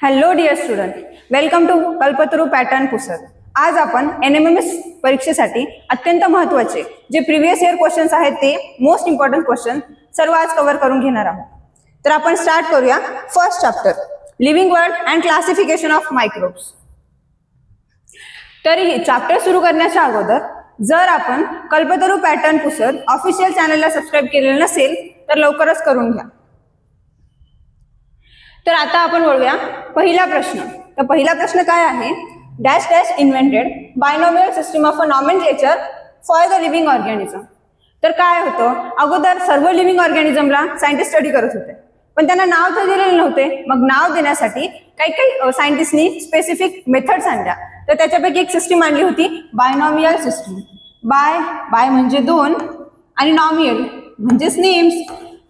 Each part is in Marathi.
Hello dear student, welcome to Kalpataru pattern पुस्तक. आज आपण NMMS परीक्षेसाठी अत्यंत महत्त्वाचे जे प्रिव्हियस इयर क्वेश्चन्स आहेत ते मोस्ट इम्पॉर्टंट क्वेश्चन सर्व आज कव्हर करून घेणार आहोत. तर आपण स्टार्ट करूया. First chapter, living world and classification of microbes. तरीही चॅप्टर सुरू करण्याच्या अगोदर जर आपण कल्पतरू पॅटर्न पुस्तक ऑफिशियल चॅनलला सबस्क्राईब केलेलं नसेल तर लवकरच करून घ्या. तर आता आपण बोलूया पहिला प्रश्न. तर पहिला प्रश्न काय आहे? Dash dash invented binomial system of a nomenclature for the living organism. तर काय होतं, अगोदर सर्व लिव्हिंग ऑर्गॅनिझमला सायंटिस्ट स्टडी करत होते, पण त्यांना नाव तर दिलेले नव्हते. मग नाव देण्यासाठी काही सायंटिस्टनी स्पेसिफिक मेथड्स आणल्या. तर त्याच्यापैकी एक सिस्टीम आणली होती बायनॉमियल सिस्टम. बाय म्हणजे दोन आणि नॉमियल म्हणजेच नेम्स.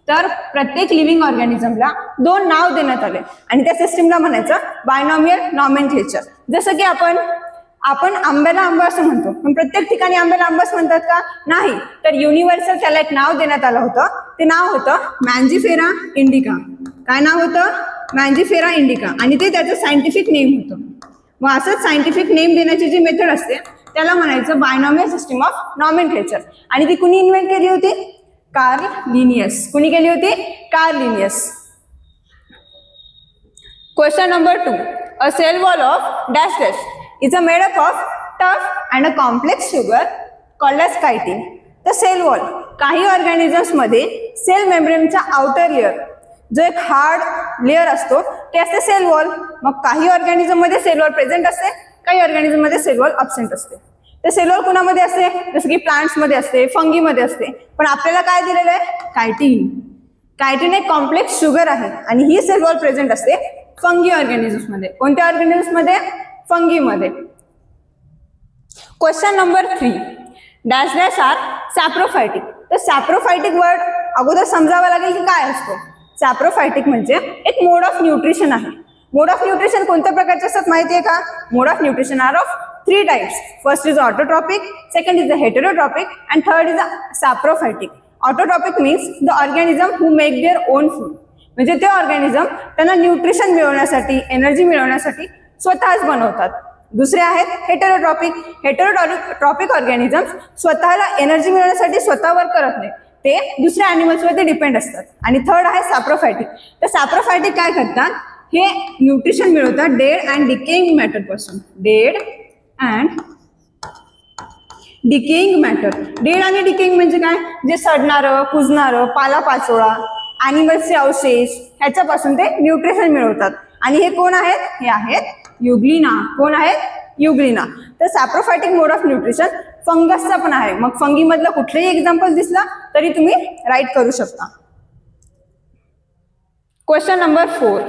तर प्रत्येक लिव्हिंग ऑर्गॅनिझमला दोन नाव देण्यात आले आणि त्या सिस्टीमला म्हणायचं बायनॉमियल नॉमेनक्लेचर. जसं की आपण आंब्याला आंबा असं म्हणतो, पण प्रत्येक ठिकाणी आंब्याला आंबाच म्हणतात का? नाही. तर युनिव्हर्सल त्याला एक नाव देण्यात आलं होतं. ते नाव होतं मँजिफेरा इंडिका. काय नाव होतं? मँजिफेरा इंडिका. आणि ते त्याचं सायंटिफिक नेम होतं. मग असंच सायंटिफिक नेम देण्याची जी मेथड असते त्याला म्हणायचं बायनॉमियल सिस्टम ऑफ नॉमेनक्लेचर. आणि ती कुणी इन्व्हेंट केली होती? Carl Linnaeus. कुणी केली होती? Carl Linnaeus. Question number 2. A cell wall of dash dash is a made up of tough and a complex sugar called as chitin. तर सेल वॉल, काही ऑर्गॅनिझम्स मध्ये सेल मेम्ब्रेनचा आउटर लेअर जो एक हार्ड लेअर असतो ते असते सेल वॉल. मग काही ऑर्गॅनिझम मध्ये सेल वॉल प्रेझेंट असते, काही ऑर्गॅनिझम मध्ये सेल वॉल अब्सेंट असते. तर सेल वॉल कुणामध्ये असते? जसं की प्लांट्स मध्ये असते, फंगी मध्ये असते. पण आपल्याला काय दिलेलं आहे? कायटिन. कायटिन एक कॉम्प्लेक्स शुगर आहे आणि ही सेल वॉल प्रेझेंट असते फंगी ऑर्गॅनिझम्स मध्ये. कोणत्या ऑर्गॅनिझम्स मध्ये? फंगी मध्ये. Question number 3. Dash dash are saprophytic. तर सॅप्रोफायटिक वर्ड अगोदर समजावा लागेल की काय असतो. सॅप्रोफायटिक म्हणजे एक मोड ऑफ न्यूट्रिशन आहे. मोड ऑफ न्यूट्रिशन कोणत्या प्रकारचे असतात माहिती आहे का? Mode of nutrition are of 3 types. First is autotrophic, second is the heterotrophic, and third is the saprophytic. Autotrophic means the organism who make their own food. म्हणजे ते ऑर्गॅनिझम त्यांना न्यूट्रिशन मिळवण्यासाठी, एनर्जी मिळवण्यासाठी स्वतःच बनवतात. दुसरे आहेत हेटेरोट्रॉपिक. हेटेरोट्रॉपिक ऑर्गॅनिझम्स स्वतःला एनर्जी मिळवण्यासाठी स्वतः वर्क करत नाही, ते दुसऱ्या ॲनिमल्सवरती डिपेंड असतात. आणि थर्ड आहे सॅप्रोफायटिक. तर सॅप्रोफायटिक काय करतात? हे न्यूट्रिशन मिळवतात डेड अँड डिकेइंग मॅटर पासून. Dead and decaying matter. Dead आणि डिकेइंग म्हणजे काय? जे सडणारं, कुजणारं, पालापाचोळा, ॲनिमल्सचे अवशेष ह्याच्यापासून ते न्यूट्रिशन मिळवतात. आणि हे कोण आहेत? हे आहेत युग्लिना. कोण आहेत? युग्लिना. तर सॅप्रोफायटिक मोड ऑफ न्यूट्रिशन फंगसचा पण आहे. मग फंगी मधलं कुठलंही एक्झाम्पल दिसला तरी तुम्ही राईट करू शकता. Question number 4.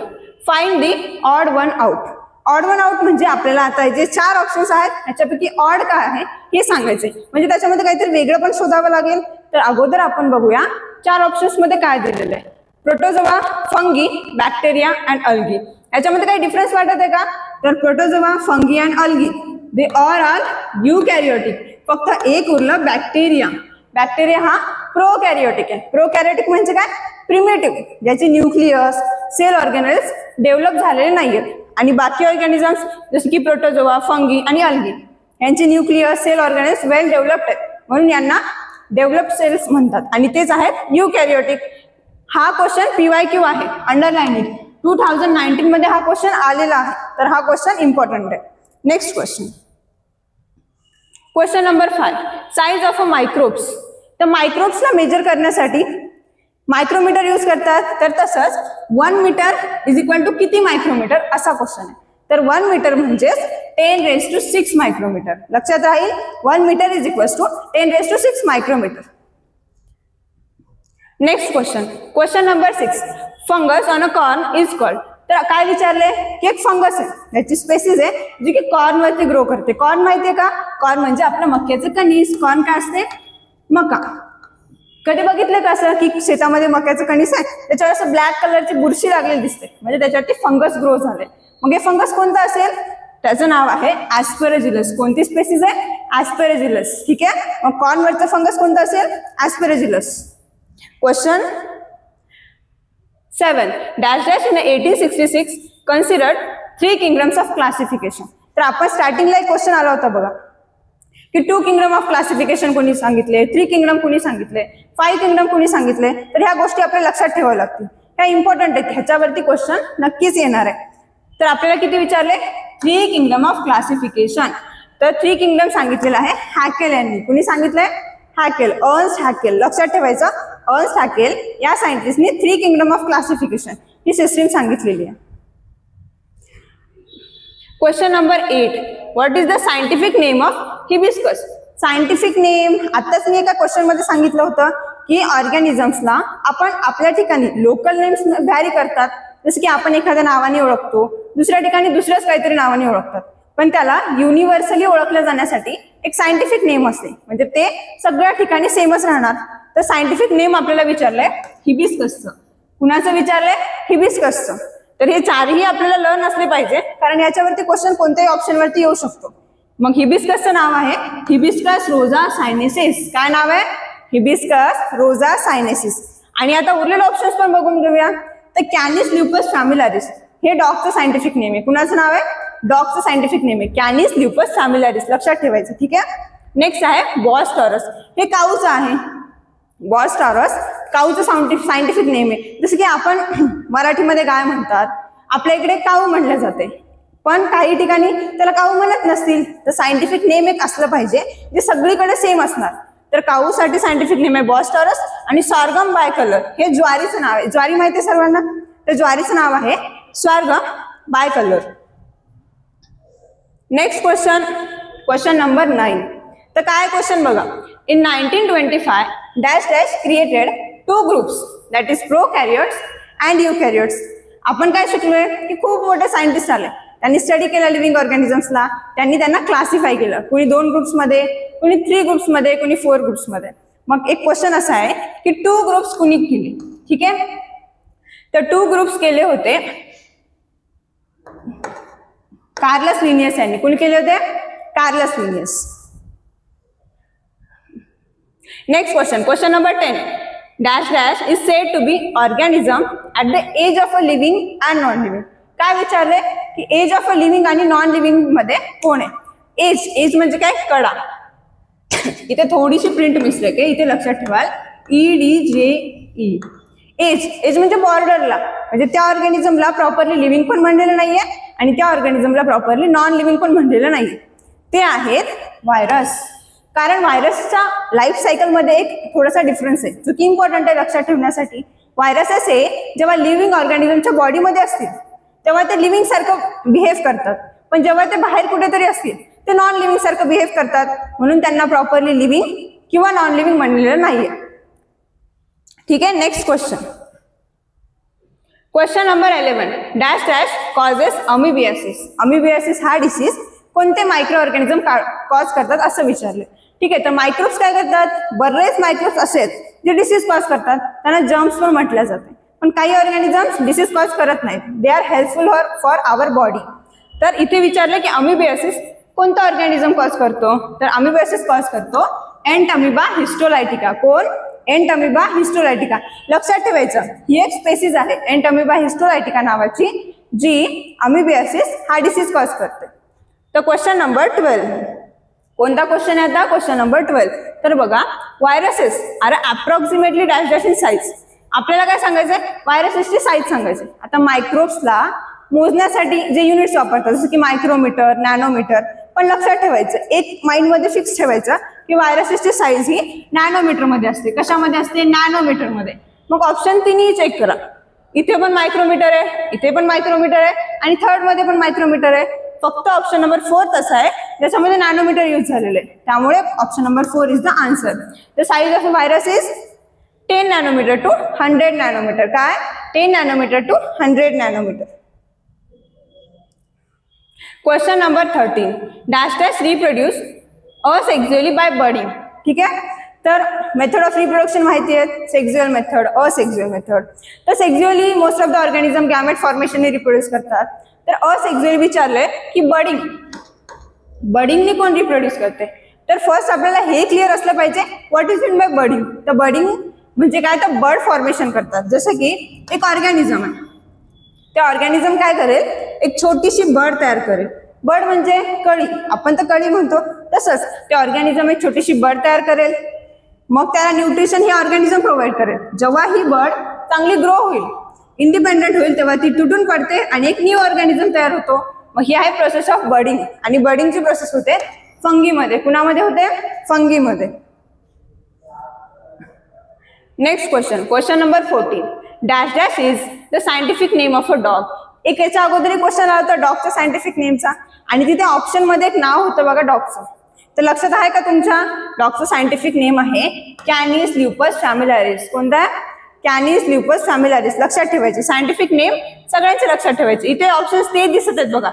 Find the odd one out. Odd one out म्हणजे आपल्याला आता जे 4 ऑप्शन्स आहेत त्याच्यापैकी ऑड काय आहे हे सांगायचे. म्हणजे त्याच्यामध्ये काहीतरी वेगळं पण शोधावं लागेल. तर अगोदर आपण बघूया 4 ऑप्शन्स मध्ये काय दिलेलं आहे. Protozoa, fungi, bacteria and algae. याच्यामध्ये काही डिफरन्स वाटत आहे का? तर protozoa, fungi and algae they all are eukaryotic. फक्त एक उरलं बॅक्टेरिया. बॅक्टेरिया हा प्रोकॅरियोटिक आहे. प्रोकॅरियोटिक म्हणजे काय? प्रिमेटिव्ह, ज्याचे न्यूक्लियस, सेल ऑर्गॅनल्स डेव्हलप झालेले नाहीयेत. आणि बाकी ऑर्गॅनिझम्स जसे की प्रोटोझोआ, फंगी आणि अल्गी यांचे न्यूक्लियस, सेल ऑर्गॅनल्स वेल डेव्हलप्ड आहेत, म्हणून यांना डेव्हलप्ड सेल्स म्हणतात आणि तेच आहेत युकॅरियोटिक. हा क्वेश्चन PYQ आहे, अंडरलाईन इट. 2019 मध्ये हा क्वेश्चन आलेला आहे, तर हा क्वेश्चन इम्पॉर्टंट आहे. Next question. Question number 5. Size of a microbes. तर मायक्रोब्सला मेजर करण्यासाठी मायक्रोमीटर यूज करतात. तर तसंच 1 मीटर इज इक्वल टू किती मायक्रोमीटर असा क्वेश्चन आहे. तर 1 मीटर म्हणजेच 10⁶ मायक्रोमीटर. लक्षात राहील, 1 metre is equal to 10⁶ micrometre. Next question. Question number 6. Fungus on a corn is called. तर काय विचारले की एक फंगस आहे, त्याची स्पेसिस आहे जी की कॉर्न वरती ग्रो करते. कॉर्न माहितीये का? कॉर्न म्हणजे आपलं मक्याचं कणीस. कॉर्न काय असते? मका. कधी बघितलं का असं की शेतामध्ये मक्याचं कणीस आहे, त्याच्यावर असं ब्लॅक कलरची बुरशी लागलेली दिसते, म्हणजे त्याच्यावरती फंगस ग्रो झाले. मग हे फंगस कोणतं असेल? त्याचं नाव आहे ॲस्पेरेजिलस. कोणती स्पेसिस आहे? ॲस्पेरेजिलस. ठीक आहे. मग कॉर्न वरचं फंगस कोणतं असेल? Aspergillus. Question 7. Dash dash in 1866 considered 3 kingdoms of classification. तर आपण स्टार्टिंगला एक क्वेश्चन आला होता बघा की 2 किंगडम ऑफ क्लासिफिकेशन कोणी सांगितले, 3 किंगडम कोणी सांगितले, 5 किंगडम कोणी सांगितले. तर ह्या गोष्टी आपल्याला लक्षात ठेवाव्या लागतील, ह्या इम्पॉर्टंट आहेत, ह्याच्यावरती क्वेश्चन नक्कीच येणार आहे. तर आपल्याला किती विचारले, 3 किंगडम ऑफ क्लासिफिकेशन. तर 3 किंगडम सांगितलेलं आहे हॅकेल यांनी. कुणी सांगितलंय, हॅकेल, अर्न्स्ट हॅकेल. लक्षात ठेवायचं, अर्न्स्ट हॅकेल या सायंटिस्टनी 3 kingdom of classification he system सांगितलेली आहे. Question number 8, what is the scientific name of hibiscus. Scientific name आताच मी एका क्वेश्चन मध्ये सांगितलं होतं की ऑर्गॅनिझम्सला आपण आपल्या ठिकाणी लोकल नेम्स व्हॅरी करतात, जसं की आपण एखाद्या नावाने ओळखतो, दुसऱ्या ठिकाणी दुसऱ्याच काहीतरी नावाने ओळखतात, पण त्याला युनिव्हर्सली ओळखलं जाण्यासाठी एक सायंटिफिक नेम असते, म्हणजे ते सगळ्या ठिकाणी सेमच राहणार. तर सायंटिफिक नेम आपल्याला विचारलंय हिबिस्कसचं. कुणाचं विचारलंय, हिबिस्कसचं. तर हे चारही आपल्याला लर्न असले पाहिजे, कारण याच्यावरती क्वेश्चन कोणत्याही ऑप्शनवरती येऊ शकतो. मग हिबिस्कसचं नाव आहे हिबिस्कस रोजा सायनेसिस. काय नाव आहे, हिबिस्कस रोजा सायनेसिस. आणि आता उरलेले ऑप्शन्स पण बघून घेऊया. तर कॅनिस ल्युपस फॅमिलारिस हे डॉगचं सायंटिफिक नेम आहे. कुणाचं नाव आहे, डॉगचं सायंटिफिक नेम आहे कॅनिस ल्युपस फॅमिलारिस. लक्षात ठेवायचं, ठीक आहे. नेक्स्ट आहे बॉस टॉरस, हे काऊचं आहे. बॉस टॉरस काऊचं सायंटिफिक नेम आहे. जसं की आपण मराठीमध्ये गाय म्हणतात, आपल्या इकडे काऊ म्हणलं जाते, पण काही ठिकाणी त्याला काऊ म्हणत नसतील. तर सायंटिफिक नेम एक असलं पाहिजे जे सगळीकडे सेम असणार. तर काऊसाठी सायंटिफिक नेम आहे बॉस टॉरस. आणि सॉर्गम बायकलर हे ज्वारीचं नाव आहे. ज्वारी माहिती आहे सर्वांना, तर ज्वारीचं नाव आहे sorghum bicolor. Next question, question number 9. तर काय क्वेश्चन बघा, in 1925 dash dash created 2 groups, that is prokaryotes and eukaryotes. आपण काय शिकलोय की खूप मोठे सायंटिस्ट आले, त्यांनी स्टडी केलं लिव्हिंग ऑर्गॅनिझम्सला, त्यांनी त्यांना क्लासिफाय केलं. कुणी 2 ग्रुप्समध्ये, कुणी 3 ग्रुप्समध्ये, कुणी 4 ग्रुप्समध्ये. मग एक क्वेश्चन असा आहे की 2 ग्रुप्स कुणी केले, ठीक आहे. तर 2 ग्रुप्स केले होते कार्लस लिनियस यांनी. कुणी केले होते, Carolus Linnaeus. Next question, question number 10, dash dash is said to be organism at the edge of a living and non living. काय विचारले की एज ऑफ अ लिव्हिंग आणि नॉन लिव्हिंग मध्ये कोण आहे. एज, एज म्हणजे काय, कडा. इथे थोडीशी प्रिंट मिस्टेक आहे, इथे लक्षात ठेवाल, EDJE. एज, एज म्हणजे बॉर्डरला, म्हणजे त्या ऑर्गॅनिझमला प्रॉपरली लिव्हिंग पण म्हणलेलं नाहीये आणि त्या ऑर्गॅनिझमला प्रॉपरली नॉन लिव्हिंग पण म्हणलेलं नाहीये. ते आहेत व्हायरस. कारण व्हायरसच्या लाईफ सायकलमध्ये एक थोडासा डिफरन्स आहे, जो की इम्पॉर्टंट आहे लक्षात ठेवण्यासाठी. व्हायरसेस हे जेव्हा लिव्हिंग ऑर्गॅनिझमच्या बॉडीमध्ये असतील तेव्हा ते लिव्हिंग सारखं बिहेव करतात, पण जेव्हा ते बाहेर कुठेतरी असतील ते नॉन लिव्हिंग सारखं बिहेव करतात, म्हणून त्यांना प्रॉपरली लिव्हिंग किंवा नॉन लिव्हिंग म्हणलेलं नाहीये, ठीक आहे. Next question, question number 11, dash dash causes amoebiasis. Amoebiasis हा डिसीज कोणते मायक्रो ऑर्गॅनिझम कॉज करतात असं विचारले, ठीक आहे. तर मायक्रोब्स काय करतात, बरेच मायक्रोब्स असे आहेत जे डिसीज कॉज करतात, त्यांना जर्म्स पण म्हटलं जाते. पण काही ऑर्गॅनिझम्स डिसीज कॉज करत नाहीत, they are helpful for our body. तर इथे विचारलं की अमिबियासिस कोणतं ऑर्गॅनिझम कॉज करतो, तर अमिबियासिस कॉज करतो एंटअमिबा हिस्टोलायटिका. कोण, एंटअमिबा हिस्टोलायटिका. लक्षात ठेवायचं, ही एक स्पेसिस आहे एंटअमिबा हिस्टोलायटिका नावाची, जी अमिबियासिस हा डिसीज कॉज करते. तर क्वेश्चन नंबर 12, कोणता क्वेश्चन आहे आता, क्वेश्चन नंबर 12. तर बघा, viruses are approximately dash dash in size. आपल्याला काय सांगायचंय, व्हायरसेसची साईज सांगायची. आता मायक्रोब्सला मोजण्यासाठी जे युनिट्स वापरतात जसं की मायक्रोमीटर, नॅनोमीटर, पण लक्षात ठेवायचं, एक माइंडमध्ये फिक्स ठेवायचं की व्हायरसेसची साईज ही नॅनोमीटरमध्ये असते. कशामध्ये असते, नॅनोमीटरमध्ये. मग ऑप्शन 3 चेक करा, इथे पण मायक्रोमीटर आहे, इथे पण मायक्रोमीटर आहे आणि थर्ड मध्ये पण मायक्रोमीटर आहे. फक्त ऑप्शन नंबर 4 तसा आहे ज्याच्यामध्ये नॅनोमीटर यूज झालेले आहे, त्यामुळे option number 4 is the answer. The size of virus is 10 nanometer to 100 nanometer. काय, 10 nanometer to 100 nanometer. Question number 13, dash dash reproduce asexually by budding. ठीक आहे, तर मेथड ऑफ रिप्रोडक्शन माहिती आहे, सेक्झुअल मेथड, असेक्झुअल मेथड. तर sexually most of the organism gamete फॉर्मेशनने रिप्रोड्यूस करतात. तर असेक्झुअली विचारलंय की बर्डिंगने कोण रिप्रोड्यूस करते. तर फर्स्ट आपल्याला हे क्लिअर असलं पाहिजे, व्हॉट इज मीन बाय बर्डिंग. तर बर्डिंग म्हणजे काय, तर बर्ड फॉर्मेशन करतात. जसं की एक ऑर्गॅनिझम आहे, ते ऑर्गॅनिझम काय करेल, एक छोटीशी बड तयार करेल. बड म्हणजे कळी, आपण तर कळी म्हणतो, तसंच ते ऑर्गॅनिझम एक छोटीशी बड तयार करेल. मग त्याला न्यूट्रिशन हे ऑर्गॅनिझम प्रोव्हाइड करेल. जेव्हा ही बड चांगली ग्रो होईल, इंडिपेंडेंट होईल, तेव्हा ती तुटून पडते आणि एक न्यू ऑर्गॅनिझम तयार होतो. मग ही आहे प्रोसेस ऑफ बडिंग. आणि बडिंगची प्रोसेस होते फंगीमध्ये. कुणामध्ये होते? फंगीमध्ये. Next question number 14. Dash dash is the scientific name of a dog. एक याच्या अगोदर एक क्वेश्चन आला होता डॉगच्या सायंटिफिक नेमचा, आणि तिथे ऑप्शन मध्ये एक नाव होतं बघा डॉगचं. तर लक्षात आहे का तुमच्या? डॉगचं सायंटिफिक नेम आहे कॅनिस ल्युपस फॅमिलियारिस. कोणता? Canis lupus familiaris. लक्षात ठेवायचे सायंटिफिक नेम, सगळ्यांचे लक्षात ठेवायचे. इथे ऑप्शन्स ते दिसत आहेत बघा.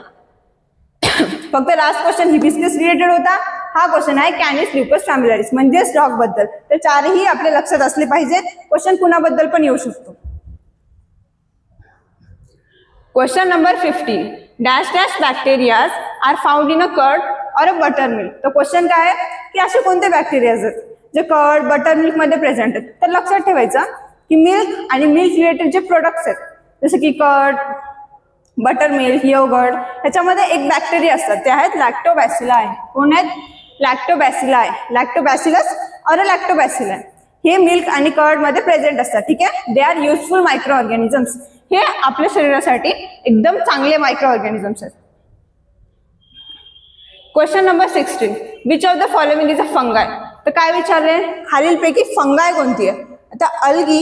फक्त लास्ट क्वेश्चन हिबिस्कस रिलेटेड होता. हा क्वेश्चन आहे कॅनिस ल्युपस फॅमिलियारिस म्हणजेच डॉग बद्दल. तर चारही आपल्या लक्षात असले पाहिजेत. क्वेश्चन कुणाबद्दल पण येऊ शकतो. Question number 15. Dash dash bacterias are found in a curd or a buttermilk. तर क्वेश्चन काय आहे की असे कोणते बॅक्टेरियाज आहेत जे कर्ड बटर मिल्क मध्ये प्रेझेंट आहेत. तर लक्षात ठेवायचं की मिल्क आणि मिल्क रिलेटेड जे प्रोडक्ट्स आहेत, जसे की कर्ड, बटर मिल्क, योगर्ट, ह्याच्यामध्ये एक बॅक्टेरिया असतात, ते आहेत लॅक्टोबॅसिलाई. कोण आहेत? लॅक्टोबॅसिलाई. लॅक्टोबॅसिलस और लॅक्टोबॅसिलाई हे मिल्क आणि कर्ड मध्ये प्रेझेंट असतात. ठीक आहे. They are useful micro organisms. हे आपल्या शरीरासाठी एकदम चांगले मायक्रो ऑर्गॅनिझम्स आहेत. Question number 16. Which of the following is a फंगाय. तर काय विचारले? खालीलपैकी फंगाय कोणती आहे? आता अल्गी,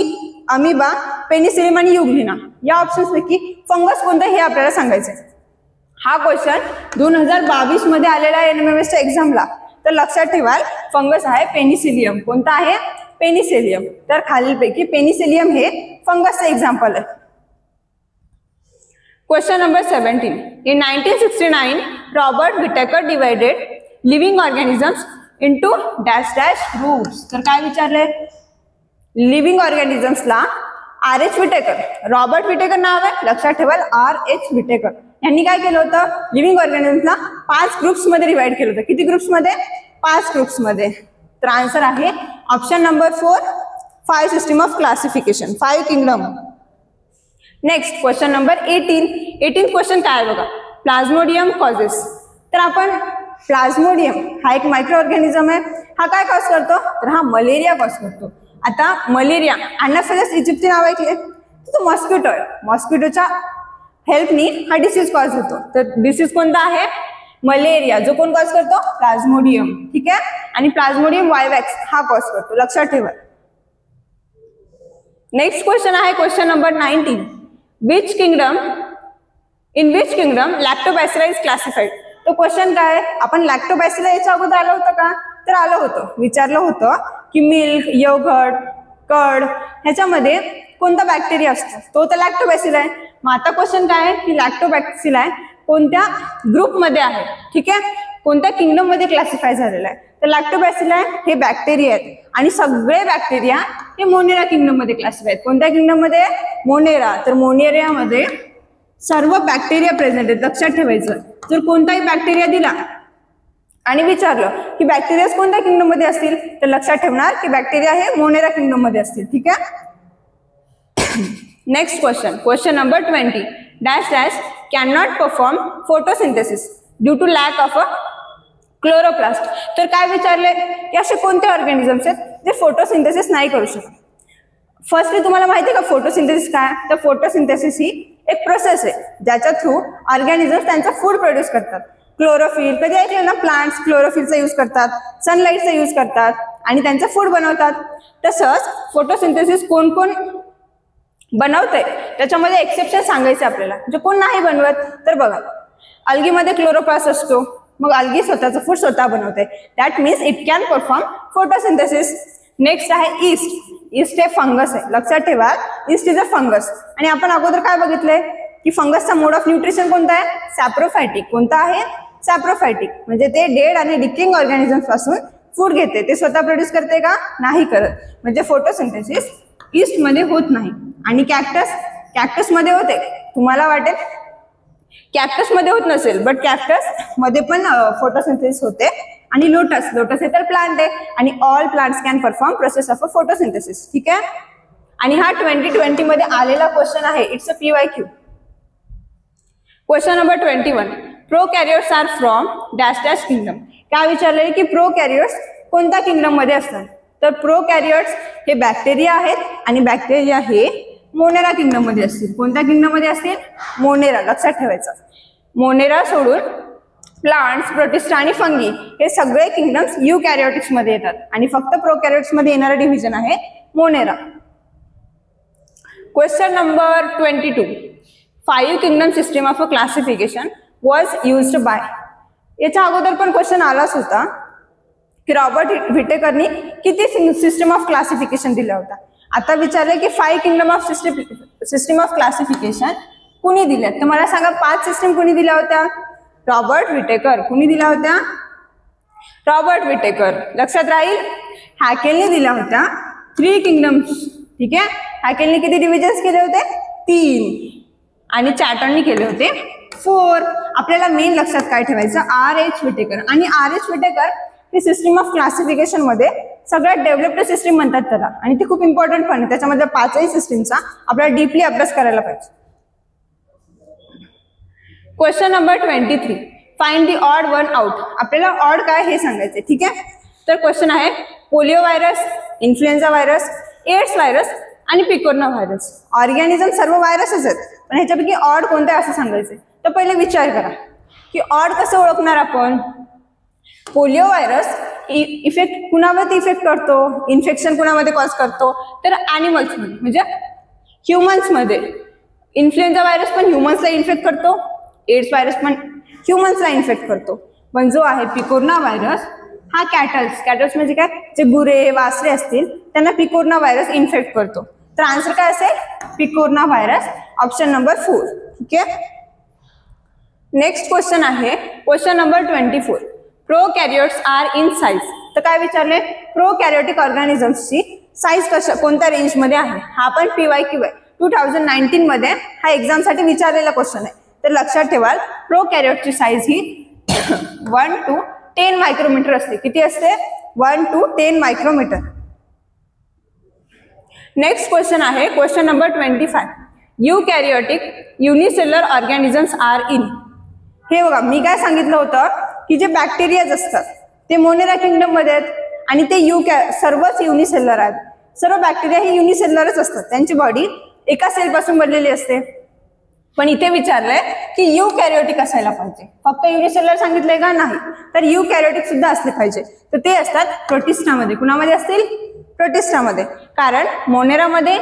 अमिबा, पेनिसिलियम आणि युग्लिना या ऑप्शन्स पैकी फंगस कोणतं हे आपल्याला सांगायचं. हा क्वेश्चन 2022 मध्ये आलेला आहे NMMS च्या एक्झामला. तर लक्षात ठेवाल फंगस आहे पेनिसिलियम. कोणता आहे? पेनिसिलियम. तर खालीलपैकी पेनिसिलियम हे फंगसचे एक्झाम्पल आहे. Question number 17. In 1969, Robert Whittaker divided living organisms into dash dash groups. तर काय विचारले? लिव्हिंग ऑर्गॅनिझम्सला RH विटेकर, रॉबर्ट विटेकर नाव आहे, लक्षात ठेवाल RH विटेकर यांनी काय केलं होतं? लिव्हिंग ऑर्गॅनिझम्सला 5 ग्रुप्स मध्ये डिवाइड केलं होतं. किती ग्रुप्स मध्ये? 5 ग्रुप्स मध्ये. तर आन्सर आहे option number 4, 5 system of classification, 5 kingdom. Next question number 18 question काय आहे बघा, प्लाझ्मोडियम कॉजेस. तर आपण प्लाझ्मोडियम हा एक मायक्रो ऑर्गॅनिझम आहे. हा काय कॉज करतो? तर हा मलेरिया कॉज करतो. आता मलेरिया, अॅनाफिलस इजिप्टी नाव ऐकले? तो मॉस्किटो आहे. मॉस्किटोच्या हेल्पनी हा डिसीज कॉज होतो. तर डिसीज कोणता आहे? मलेरिया. जो कोण कॉज करतो? प्लाझ्मोडियम. ठीक आहे. आणि प्लाझ्मोडियम वायवॅक्स हा कॉज करतो. लक्षात ठेवा. नेक्स्ट क्वेश्चन आहे question number 19. In which kingdom lactobacilli is classified. तो क्वेश्चन काय? आपण लॅक्टोबॅसिला याच्या अगोदर आलं होतं का? तर आलं होतं. विचारलं होतं की मिल्क, योगर्ट, कर्ड ह्याच्यामध्ये कोणता बॅक्टेरिया असतो? तो तर लॅक्टोबॅसिला आहे. मग आता क्वेश्चन काय आहे की लॅक्टोबॅसिला कोणत्या ग्रुपमध्ये आहे? ठीक आहे. कोणत्या किंगडम मध्ये क्लासिफाय झालेला आहे? तर लॅक्टोबॅसिला हे बॅक्टेरिया आहेत आणि सगळे बॅक्टेरिया हे मोनेरा किंगडम मध्ये क्लासिफाय आहेत. कोणत्या किंगडम मध्ये? मोनेरा. तर मोनेरियामध्ये सर्व बॅक्टेरिया प्रेझेंट आहेत. लक्षात ठेवायचं. जर कोणताही बॅक्टेरिया दिला आणि विचारलं की बॅक्टेरिया कोणत्या किंगडम मध्ये असतील, तर लक्षात ठेवणार की बॅक्टेरिया हे मोनेरा किंगडम मध्ये असतील. ठीक आहे. Next question number 20. Dash dash cannot perform photosynthesis due to lack of a chloroplast. तर काय विचारले की असे कोणते ऑर्गॅनिझम्स आहेत जे फोटोसिंथेसिस नाही करू शकत? फर्स्टली तुम्हाला माहिती आहे का फोटोसिंथेसिस काय? तर फोटोसिंथेसिस ही एक प्रोसेस आहे ज्याच्या थ्रू ऑर्गॅनिझम्स त्यांचा फूड प्रोड्यूस करतात. क्लोरोफिल, कधी ऐकलं ना, प्लांट्स क्लोरोफिलचा यूज करतात, सनलाईटचा यूज करतात आणि त्यांचं फूड बनवतात. तसंच फोटोसिंथेसिस कोण कोण बनवतंय त्याच्यामध्ये एक्सेप्शन सांगायचे आपल्याला. म्हणजे कोण नाही बनवत? तर बघा, अल्गीमध्ये क्लोरोप्लास्ट असतो, मग अल्गी स्वतःचं फूड स्वतः बनवते. That means it can perform photosynthesis. Next आहे ईस्ट. ईस्ट हे फंगस आहे. लक्षात ठेवा, ईस्ट इज अ फंगस. आणि आपण अगोदर काय बघितलंय की फंगसचा मोड ऑफ न्यूट्रिशन कोणता आहे? सॅप्रोफायटिक. कोणता आहे? सॅप्रोफायटिक. म्हणजे ते डेड आणि डिकिंग ऑर्गॅनिझम्स पासून फूड घेते. ते स्वतः प्रोड्यूस करते का? नाही करत. म्हणजे फोटोसिंथेसिस ईस्ट मध्ये होत नाही. आणि कॅक्टस मध्ये होते. तुम्हाला वाटेल कॅक्टस मध्ये होत नसेल, बट कॅक्टस मध्ये पण फोटोसिंथेसिस होते. आणि लोटस हे तर प्लांट आहे आणि all plants can perform process of a photosynthesis. ठीक आहे. आणि हा 2020 मध्ये आलेला क्वेश्चन आहे. It's a PYQ. Question number 21. Prokaryotes are from dash dash kingdom. काय विचारले की प्रोकॅरियोट्स कोणत्या किंगडम मध्ये असतात? तर प्रोकॅरियोट्स हे बॅक्टेरिया आहेत आणि बॅक्टेरिया हे मोनेरा किंगडम मध्ये असतील. कोणत्या किंगडम मध्ये असतील? मोनेरा. लक्षात ठेवायचं. मोनेरा सोडून प्लांट्स, प्रोटिस्टा आणि फंगी हे सगळे किंगडम्स युकॅरियोटिक्स मध्ये येतात आणि फक्त प्रोकॅरियोट्स मध्ये येणारा डिव्हिजन आहे Monera. Question number 22. 5 kingdom system of a classification was used by. याच्या अगोदर पण क्वेश्चन आलाच होता की रॉबर्ट व्हिटेकरनी किती सिस्टम ऑफ क्लासिफिकेशन दिला होता. आता विचारले की 5 kingdom of system of classification कुणी दिल्यात? तर मला सांगा 5 सिस्टम कुणी दिल्या होत्या? Robert Whittaker. कुणी दिल्या होत्या? Robert Whittaker. लक्षात राहील. हॅकेलने दिल्या होत्या 3 किंगडम्स. ठीक आहे. हॅकेलने किती डिव्हिजन्स केले होते? 3. आणि चॅटर्ननी केले होते 4. आपल्याला मेन लक्षात काय ठेवायचं? R.H. व्हिटेकर. आणि R.H. Whittaker he system of classification मध्ये सगळ्यात डेव्हलप्ड सिस्टम म्हणतात त्याला आणि ती खूप इम्पॉर्टंट पण आहे. त्याच्यामधल्या 5ही सिस्टीमचा आपल्याला डीपली अभ्यास करायला पाहिजे. Question number 23. Find the odd one out. आपल्याला ऑड काय हे सांगायचे. ठीक आहे. तर क्वेश्चन आहे polio virus, influenza virus, AIDS virus आणि पिकोर्ना व्हायरस. ऑर्गॅनिझम सर्व व्हायरसच आहेत पण ह्याच्यापैकी ऑड कोणते असं सांगायचे. तर पहिले विचार करा की ऑड कसं ओळखणार आपण? पोलिओ व्हायरस इफेक्ट कुणावरती इफेक्ट करतो? इन्फेक्शन कुणामध्ये कॉज करतो? तर ॲनिमल्समध्ये म्हणजे ह्युमन्समध्ये. इन्फ्लुएन्झा व्हायरस पण ह्युमन्सला इन्फेक्ट करतो. एड्स व्हायरस पण ह्युमन्सला इन्फेक्ट करतो. पण जो आहे पिकोर्ना व्हायरस हा कॅटल्स म्हणजे काय? जे गुरे, वासरे असतील त्यांना पिकोर्ना व्हायरस इन्फेक्ट करतो. तर आन्सर काय असेल? Picorna virus. Option number 4. ठीक आहे. नेक्स्ट क्वेश्चन आहे question number 24. Prokaryotes are in size. तर काय विचारले? प्रोकॅरियोटिक ऑर्गॅनिझम्सची साईज कोणत्या रेंजमध्ये आहे? हा पण PYQ आहे. 2019 मध्ये हा एक्झामसाठी विचारलेला क्वेश्चन आहे. तर लक्षात ठेवाल प्रोकॅरियोटची साईज ही 1 to 10 मायक्रोमीटर असते. किती असते? 1 to 10 मायक्रोमीटर. नेक्स्ट क्वेश्चन आहे question number 25. Eukaryotic unicellular organisms are in. हे बघा मी काय सांगितलं होतं की जे बॅक्टेरियाज असतात ते मोनेरा किंगडम मध्ये आहेत आणि ते सर्वच युनिसेल्युलर आहेत. सर्व बॅक्टेरिया हे युनिसेल्युलरच असतात. त्यांची बॉडी एका सेल पासून बनलेली असते. पण इथे विचारलंय की युकॅरियोटिक असायला पाहिजे. फक्त युनिसेल्युलर सांगितलंय का? नाही. तर युकॅरियोटिक सुद्धा असले पाहिजे. तर ते असतात प्रोटिस्टामध्ये. कुणामध्ये असतील? प्रोटिस्टामध्ये. कारण मोनेरामध्ये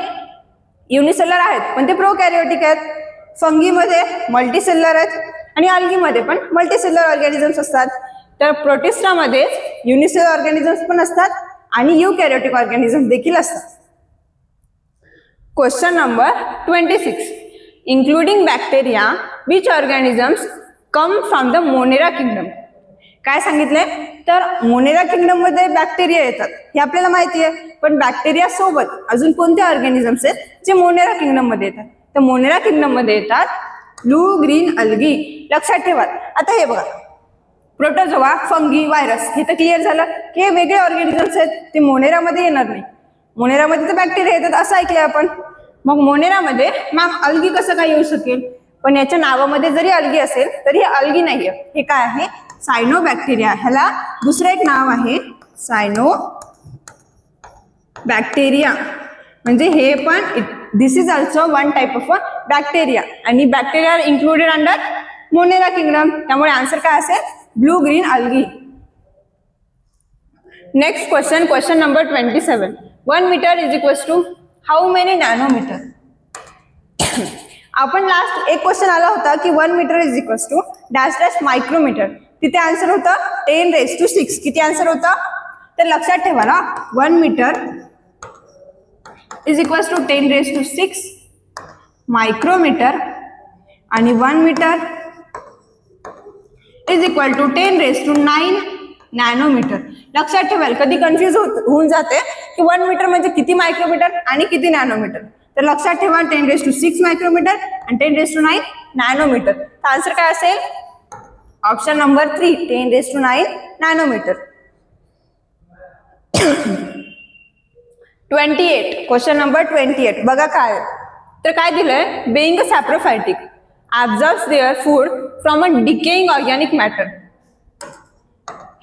युनिसेल्युलर आहेत पण ते प्रोकॅरियोटिक आहेत. फंगीमध्ये मल्टीसेल्युलर आहेत आणि अल्गीमध्ये पण मल्टीसेल्युलर ऑर्गॅनिझम्स असतात. तर प्रोटिस्टामध्येच युनिसेल्युलर ऑर्गॅनिझम्स पण असतात आणि युकॅरियोटिक ऑर्गॅनिझम्स देखील असतात. Question number 26. including bacteria, which organisms come from the Monera kingdom. काय सांगितलंय? तर मोनेरा किंगडम मध्ये बॅक्टेरिया येतात हे आपल्याला माहिती आहे. पण बॅक्टेरिया सोबत अजून कोणते ऑर्गॅनिझम्स आहेत जे मोनेरा किंगडम मध्ये येतात? तर मोनेरा किंगडम मध्ये येतात ब्लू ग्रीन अल्गी. लक्षात ठेवा. आता हे बघा प्रोटोझोआ, फंगी, व्हायरस हे तर क्लिअर झालं की हे वेगळे ऑर्गॅनिझम्स आहेत. ते मोनेरामध्ये येणार नाही. मोनेरामध्ये तर बॅक्टेरिया येतात असं ऐकलंय आपण. मग मोनेरामध्ये मॅम अल्गी कसं काय येऊ शकेल? पण याच्या नावामध्ये जरी अल्गी असेल तरी हे अल्गी नाहीये. हे काय आहे? सायनोबॅक्टेरिया. ह्याला दुसरं एक नाव आहे सायनोबॅक्टेरिया. म्हणजे हे पण this is also one type of bacteria आणि bacteria are included under monera kingdom. त्यामुळे आन्सर काय असेल? Blue green algae. Next question, question number 27. 1 metre is equals to how many nanometer. आपण लास्ट एक क्वेश्चन आला होता की 1 metre is equals to dash dash micrometer. तिथे आन्सर होता 10⁶. किती आन्सर होता? तर लक्षात ठेवा ना 1 metre is equals to 10⁶ micrometre आणि 1 metre is equal to 10⁹ nanometre. लक्षात ठेवाल कधी कन्फ्युज होऊन जाते की 1 मीटर म्हणजे किती मायक्रोमीटर आणि किती नॅनोमीटर. तर लक्षात ठेवा 10⁶ मायक्रोमीटर आणि 10⁹ नॅनोमीटर. तर आन्सर काय असेल? Option number 3 10⁹ nanometer. 28. Question number 28 बघा काय तर काय दिलंय? Being saprophytic absorbs their food from a decaying organic matter.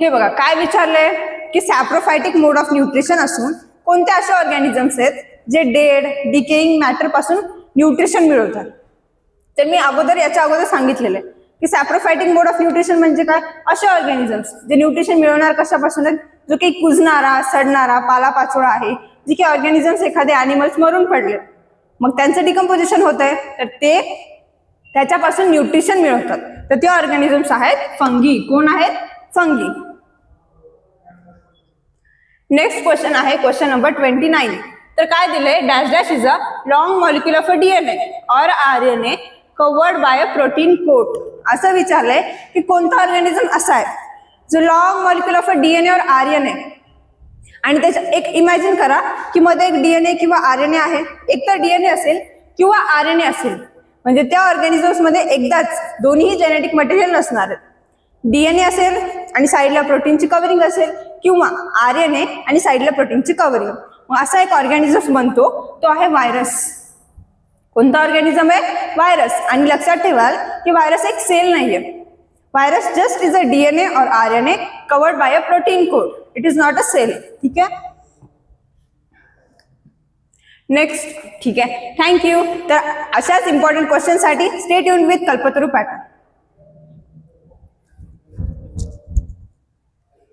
हे बघा काय विचारलंय की सॅप्रोफायटिक मोड ऑफ न्यूट्रिशन असून कोणते असे ऑर्गॅनिझम्स आहेत जे डेड डिकेइंग मॅटर पासून न्यूट्रिशन मिळवतात. तर मी याच्या अगोदर सांगितलेलं आहे की सॅप्रोफायटिक मोड ऑफ न्यूट्रिशन म्हणजे काय, असे ऑर्गॅनिझम्स जे न्यूट्रिशन मिळवणार कशापासून आहेत, जो काही कुजणारा सडणारा पालापाचोळा आहे, जे काही ऑर्गॅनिझम्स एखादे ॲनिमल्स मरून पडले मग त्यांचं डिकम्पोजिशन होत आहे तर ते त्याच्यापासून न्यूट्रिशन मिळवतात. तर ते ऑर्गॅनिझम्स आहेत फंगी. कोण आहेत? फंगी. नेक्स्ट क्वेश्चन आहे क्वेश्चन नंबर 29. तर काय दिलंय, dash dash is a long molecule of a DNA or RNA covered by a protein coat. असं विचारलंय की कोणता ऑर्गॅनिझम असा आहे जो long molecule of a DNA or RNA, आणि त्याच्या एक इमॅजिन करा की मध्ये एक डीएनए किंवा आरएनए आहे, एक तर डीएनए असेल किंवा आरएनए असेल, म्हणजे त्या ऑर्गॅनिझम्स मध्ये एकदाच दोन्ही जेनेटिक मटेरियल नसणार आहेत. डीएनए असेल आणि साईडला प्रोटीनची कव्हरिंग असेल किंवा आरएनए आणि साईडला प्रोटीनची कव्हरिंग. मग असा एक ऑर्गॅनिझम बनतो, तो आहे व्हायरस. कोणता ऑर्गॅनिझम आहे? व्हायरस. आणि लक्षात ठेवाल की व्हायरस एक सेल नाहीये. Virus just is a DNA or RNA covered by a protein code. It is not a cell. ठीक आहे. नेक्स्ट. ठीक आहे, थँक्यू. तर अशाच इम्पॉर्टंट क्वेश्चन साठी stay tuned with Kalpataru pattern.